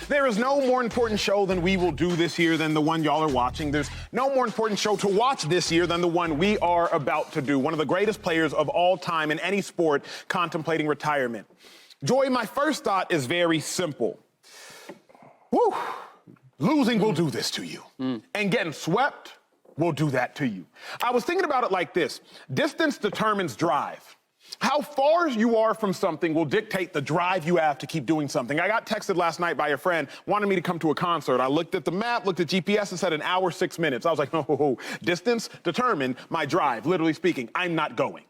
There is no more important show than we will do this year than the one y'all are watching. There's no more important show to watch this year than the one we are about to do. One of the greatest players of all time in any sport contemplating retirement. Joy, my first thought is very simple. Woo! Losing will do this to you. And getting swept will do that to you. I was thinking about it like this. Distance determines drive. How far you are from something will dictate the drive you have to keep doing something. I got texted last night by a friend, wanted me to come to a concert. I looked at the map, looked at GPS, and said an hour, 6 minutes. I was like, no, distance determined my drive. Literally speaking, I'm not going.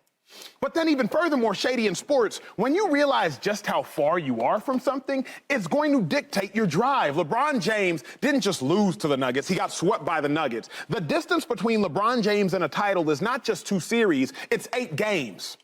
But then even furthermore, shady in sports, when you realize just how far you are from something, it's going to dictate your drive. LeBron James didn't just lose to the Nuggets, he got swept by the Nuggets. The distance between LeBron James and a title is not just 2 series, it's 8 games.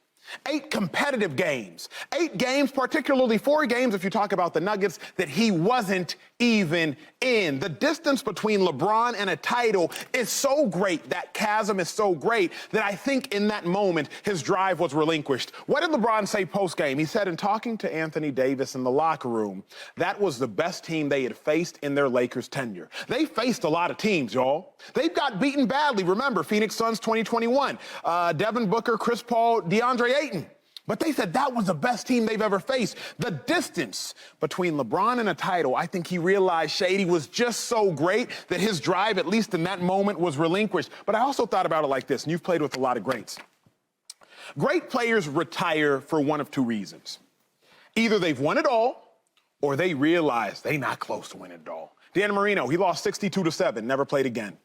8 competitive games. 8 games, particularly 4 games if you talk about the Nuggets, that he wasn't even in. The distance between LeBron and a title is so great, that chasm is so great, that I think in that moment his drive was relinquished. What did LeBron say post-game? He said in talking to Anthony Davis in the locker room, that was the best team they had faced in their Lakers tenure. They faced a lot of teams, y'all. They've got beaten badly. Remember, Phoenix Suns 2021, Devin Booker, Chris Paul, DeAndre Ayton. But they said that was the best team they've ever faced. The distance between LeBron and a title, I think he realized Shady was just so great that his drive, at least in that moment, was relinquished. But I also thought about it like this, and you've played with a lot of greats. Great players retire for one of 2 reasons. Either they've won it all, or they realize they're not close to winning it all. Dan Marino, he lost 62-7, never played again.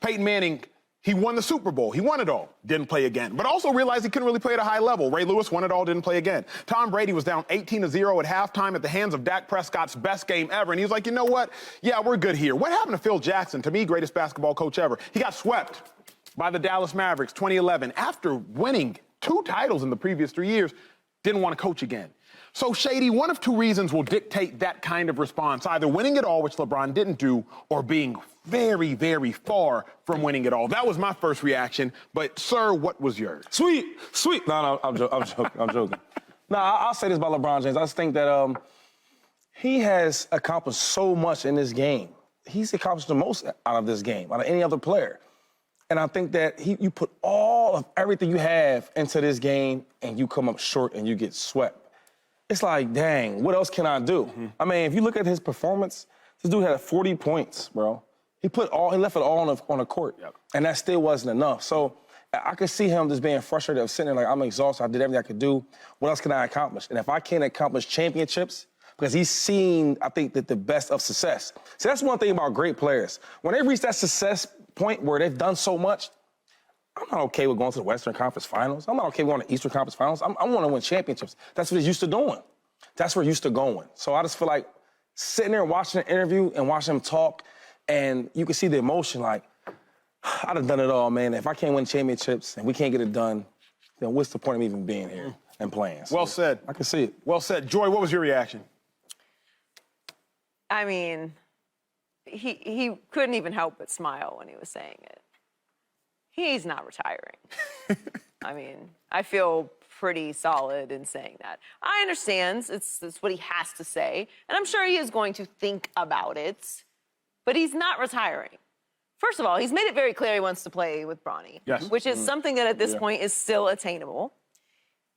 Peyton Manning, he won the Super Bowl. He won it all. Didn't play again. But also realized he couldn't really play at a high level. Ray Lewis won it all. Didn't play again. Tom Brady was down 18-0 at halftime at the hands of Dak Prescott's best game ever. And he was like, you know what? Yeah, we're good here. What happened to Phil Jackson? To me, greatest basketball coach ever. He got swept by the Dallas Mavericks 2011. After winning 2 titles in the previous 3 years, didn't want to coach again. So, Shady, one of 2 reasons will dictate that kind of response, either winning it all, which LeBron didn't do, or being very, very far from winning it all. That was my first reaction. But, sir, what was yours? Sweet. No, I'm joking. No, I'll say this about LeBron James. I just think that he has accomplished so much in this game. He's accomplished the most out of this game, out of any other player. And I think that you put all of everything you have into this game, and you come up short and you get swept. It's like, dang, what else can I do? I mean, if you look at his performance, this dude had 40 points, bro. He left it all on the court, and that still wasn't enough. So I could see him just being frustrated, of sitting there like, I'm exhausted. I did everything I could do. What else can I accomplish? And if I can't accomplish championships, because he's seen, I think, that the best of success. So that's one thing about great players. When they reach that success point where they've done so much, I'm not okay with going to the Western Conference Finals. I'm not okay with going to the Eastern Conference Finals. I want to win championships. That's what he's used to doing. That's where he's used to going. So I just feel like sitting there watching the interview and watching him talk, and you can see the emotion like, I'd have done it all, man. If I can't win championships and we can't get it done, then what's the point of even being here and playing? So well said. I can see it. Well said. Joy, what was your reaction? I mean, he couldn't even help but smile when he was saying it. He's not retiring. I mean, I feel pretty solid in saying that. I understand it's what he has to say, and I'm sure he is going to think about it, but he's not retiring. First of all, he's made it very clear he wants to play with Bronny, which is something that at this point is still attainable.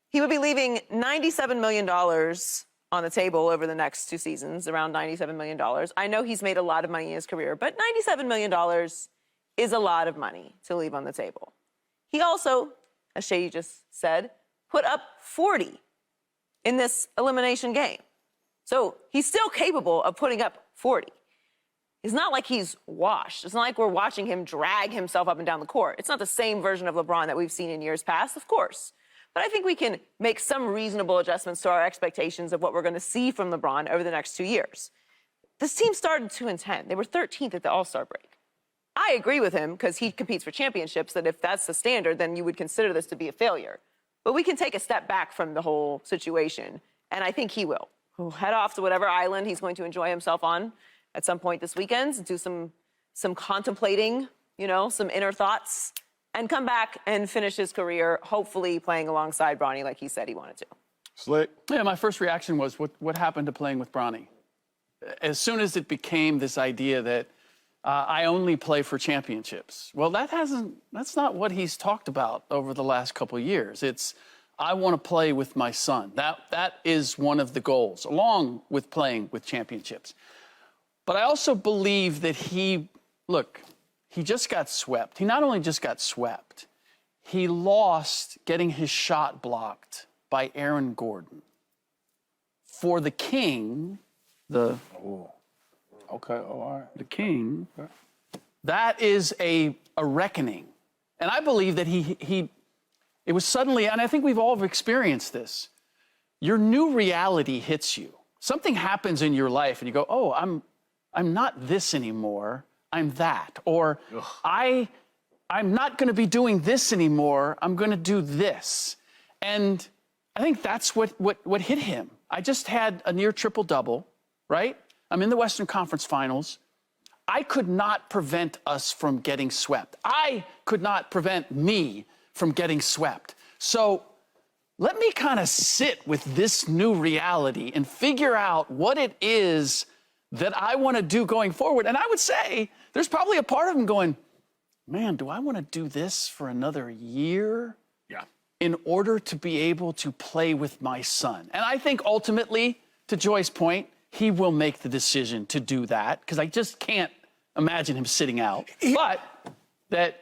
He would be leaving $97 million on the table over the next 2 seasons, around $97 million. I know he's made a lot of money in his career, but $97 million is a lot of money to leave on the table. He also, as Shady just said, put up 40 in this elimination game. So he's still capable of putting up 40. It's not like he's washed. It's not like we're watching him drag himself up and down the court. It's not the same version of LeBron that we've seen in years past, of course. But I think we can make some reasonable adjustments to our expectations of what we're going to see from LeBron over the next 2 years. This team started 2-10. They were 13th at the All-Star break. I agree with him because he competes for championships, that if that's the standard, then you would consider this to be a failure. But we can take a step back from the whole situation, and I think he will. He'll head off to whatever island he's going to enjoy himself on at some point this weekend, do some contemplating, some inner thoughts, and come back and finish his career, hopefully playing alongside Bronny like he said he wanted to. Slick. Yeah, my first reaction was, what happened to playing with Bronny? as soon as it became this idea that I only play for championships. Well, that's not what he's talked about over the last couple of years. It's, I want to play with my son. That is one of the goals, along with playing with championships. But I also believe that he just got swept. He not only just got swept, he lost getting his shot blocked by Aaron Gordon. For the King, the King, that is a reckoning. And I believe that it was suddenly, and I think we've all experienced this, your new reality hits you. Something happens in your life and you go, oh, I'm not this anymore, I'm that. Or I'm not gonna be doing this anymore, I'm gonna do this. And I think that's what hit him. I just had a near triple-double, right? I'm in the Western Conference Finals. I could not prevent us from getting swept. I could not prevent me from getting swept. So let me kind of sit with this new reality and figure out what it is that I want to do going forward. And I would say there's probably a part of him going, man, do I want to do this for another year? Yeah. In order to be able to play with my son. And I think ultimately, to Joy's point, he will make the decision to do that, because I just can't imagine him sitting out. But that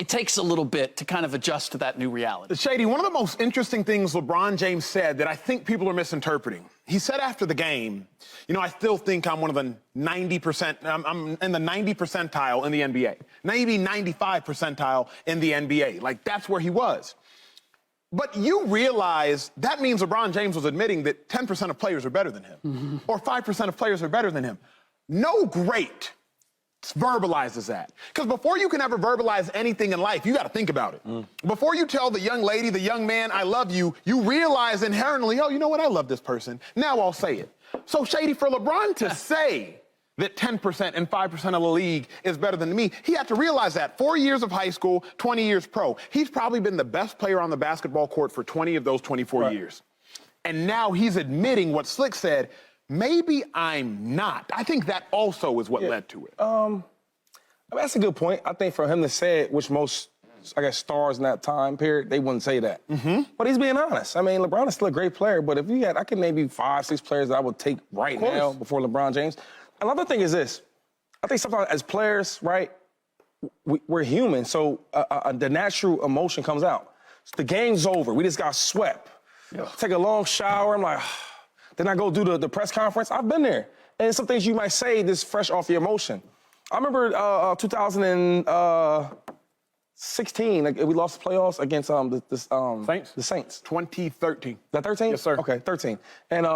it takes a little bit to kind of adjust to that new reality. Shady, one of the most interesting things LeBron James said that I think people are misinterpreting. He said after the game, I still think I'm one of the 90%, I'm in the 90 percentile in the NBA. Maybe 95 percentile in the NBA. Like, that's where he was. But you realize that means LeBron James was admitting that 10% of players are better than him, or 5% of players are better than him. No great verbalizes that. Because before you can ever verbalize anything in life, you got to think about it. Before you tell the young lady, the young man, I love you, you realize inherently, oh, you know what, I love this person. Now I'll say it. So, Shady, for LeBron to say that 10% and 5% of the league is better than me, he had to realize that. 4 years of high school, 20 years pro. He's probably been the best player on the basketball court for 20 of those 24 years. And now he's admitting what Slick said, maybe I'm not. I think that also is what led to it. I mean, that's a good point. I think for him to say it, which most, I guess, stars in that time period, they wouldn't say that. But he's being honest. I mean, LeBron is still a great player, but if you had, I could name you 5, 6 players that I would take right now before LeBron James. Another thing is this. I think sometimes as players, right, we're human, so the natural emotion comes out. So the game's over. We just got swept. Take a long shower. I'm like, then I go do the press conference. I've been there. And some things you might say this fresh off your emotion. I remember 2016, like, we lost the playoffs against the Saints. 2013. Is that 13? Yes, sir. Okay, 13. And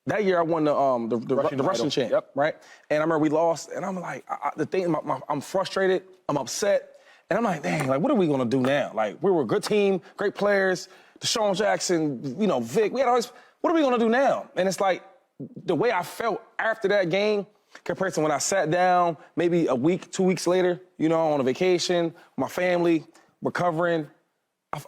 that year I won the Russian champ, right? And I remember we lost, and I'm like, I'm frustrated, I'm upset, and I'm like, dang, like, what are we gonna do now? Like, we were a good team, great players, Deshaun Jackson, Vic, we had all this, what are we gonna do now? And it's like, the way I felt after that game compared to when I sat down maybe a week, 2 weeks later, on a vacation, with my family, recovering.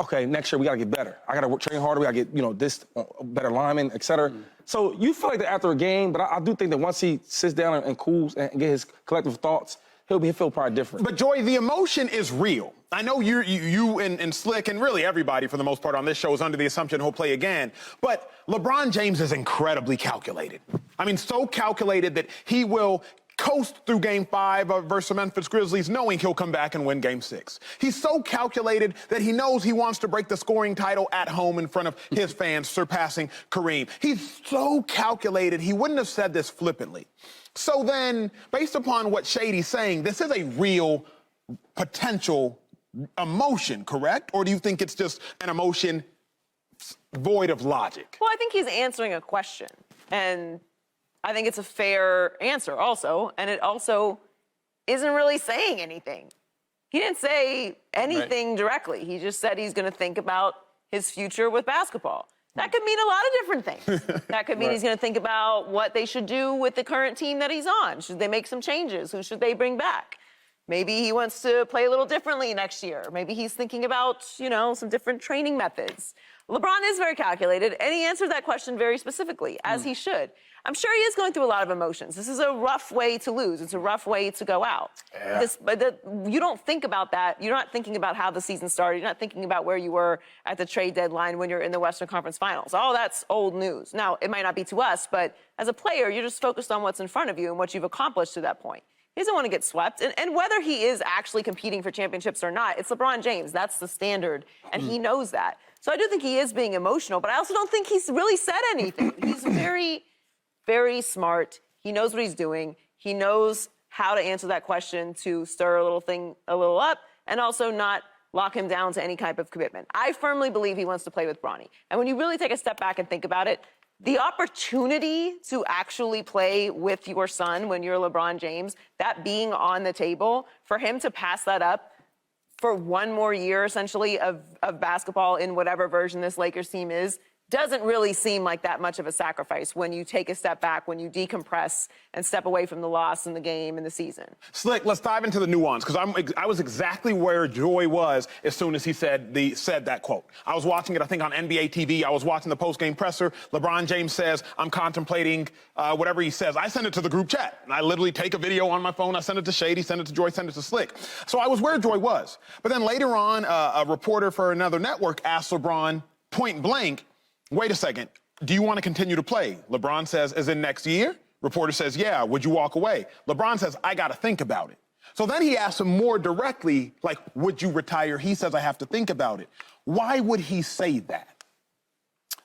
Okay, next year we gotta get better. I gotta train harder. We gotta get, this better lineman, et cetera. So you feel like that after a game, but I do think that once he sits down and cools and get his collective thoughts, he'll feel probably different. But Joy, the emotion is real. I know you and Slick and really everybody for the most part on this show is under the assumption he'll play again. But LeBron James is incredibly calculated. I mean, so calculated that he will coast through Game 5 versus the Memphis Grizzlies knowing he'll come back and win Game 6. He's so calculated that he knows he wants to break the scoring title at home in front of his fans, surpassing Kareem. He's so calculated, he wouldn't have said this flippantly. So then, based upon what Shady's saying, this is a real potential emotion, correct? Or do you think it's just an emotion void of logic? Well, I think he's answering a question, and I think it's a fair answer also, and it also isn't really saying anything. He didn't say anything directly. He just said he's going to think about his future with basketball. That could mean a lot of different things. That could mean he's going to think about what they should do with the current team that he's on. Should they make some changes? Who should they bring back? Maybe he wants to play a little differently next year. Maybe he's thinking about, some different training methods. LeBron is very calculated, and he answered that question very specifically, as he should. I'm sure he is going through a lot of emotions. This is a rough way to lose. It's a rough way to go out. Yeah. You don't think about that. You're not thinking about how the season started. You're not thinking about where you were at the trade deadline when you're in the Western Conference Finals. All that's old news. Now, it might not be to us, but as a player, you're just focused on what's in front of you and what you've accomplished to that point. He doesn't want to get swept. And whether he is actually competing for championships or not, it's LeBron James. That's the standard, and he knows that. So I do think he is being emotional, but I also don't think he's really said anything. He's very, very smart. He knows what he's doing. He knows how to answer that question to stir a little up, and also not lock him down to any type of commitment. I firmly believe he wants to play with Bronny. And when you really take a step back and think about it, the opportunity to actually play with your son when you're LeBron James, that being on the table, for him to pass that up for one more year, essentially, of basketball in whatever version this Lakers team is, doesn't really seem like that much of a sacrifice when you take a step back, when you decompress and step away from the loss in the game and the season. Slick, let's dive into the nuance, because I was exactly where Joy was as soon as he said that quote. I was watching it, I think, on NBA TV. I was watching the post-game presser. LeBron James says, I'm contemplating whatever he says. I send it to the group chat, and I literally take a video on my phone. I send it to Shady, send it to Joy, send it to Slick. So I was where Joy was. But then later on, a reporter for another network asked LeBron point blank, wait a second, do you want to continue to play? LeBron says, as in next year? Reporter says, yeah, would you walk away? LeBron says, I got to think about it. So then he asks him more directly, like, would you retire? He says, I have to think about it. Why would he say that?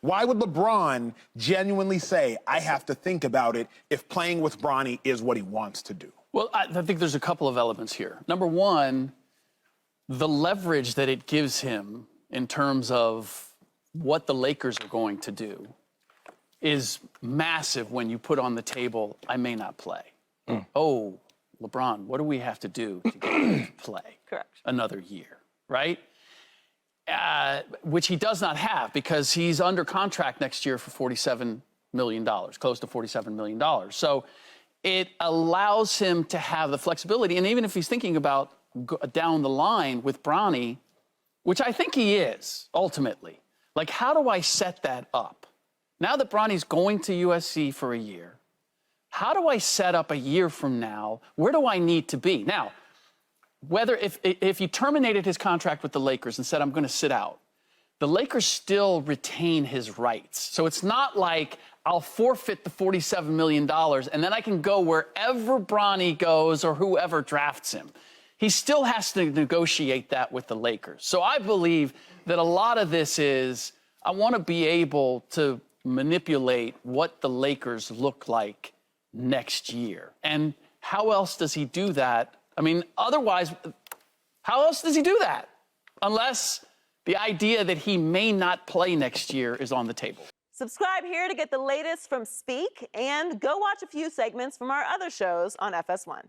Why would LeBron genuinely say, I have to think about it, if playing with Bronny is what he wants to do? Well, I think there's a couple of elements here. Number one, the leverage that it gives him in terms of what the Lakers are going to do is massive when you put on the table, I may not play. Oh, LeBron, what do we have to do to get him to play? Correct. Another year, right? Which he does not have, because he's under contract next year for $47 million, close to $47 million. So it allows him to have the flexibility. And even if he's thinking about down the line with Bronny, which I think he is, ultimately, like, how do I set that up? Now that Bronny's going to USC for a year, how do I set up a year from now? Where do I need to be? Now, whether if he terminated his contract with the Lakers and said, I'm going to sit out, the Lakers still retain his rights. So it's not like I'll forfeit the $47 million and then I can go wherever Bronny goes or whoever drafts him. He still has to negotiate that with the Lakers. So I believe that a lot of this is, I want to be able to manipulate what the Lakers look like next year. And how else does he do that? I mean, otherwise, how else does he do that? Unless the idea that he may not play next year is on the table. Subscribe here to get the latest from Speak, and go watch a few segments from our other shows on FS1.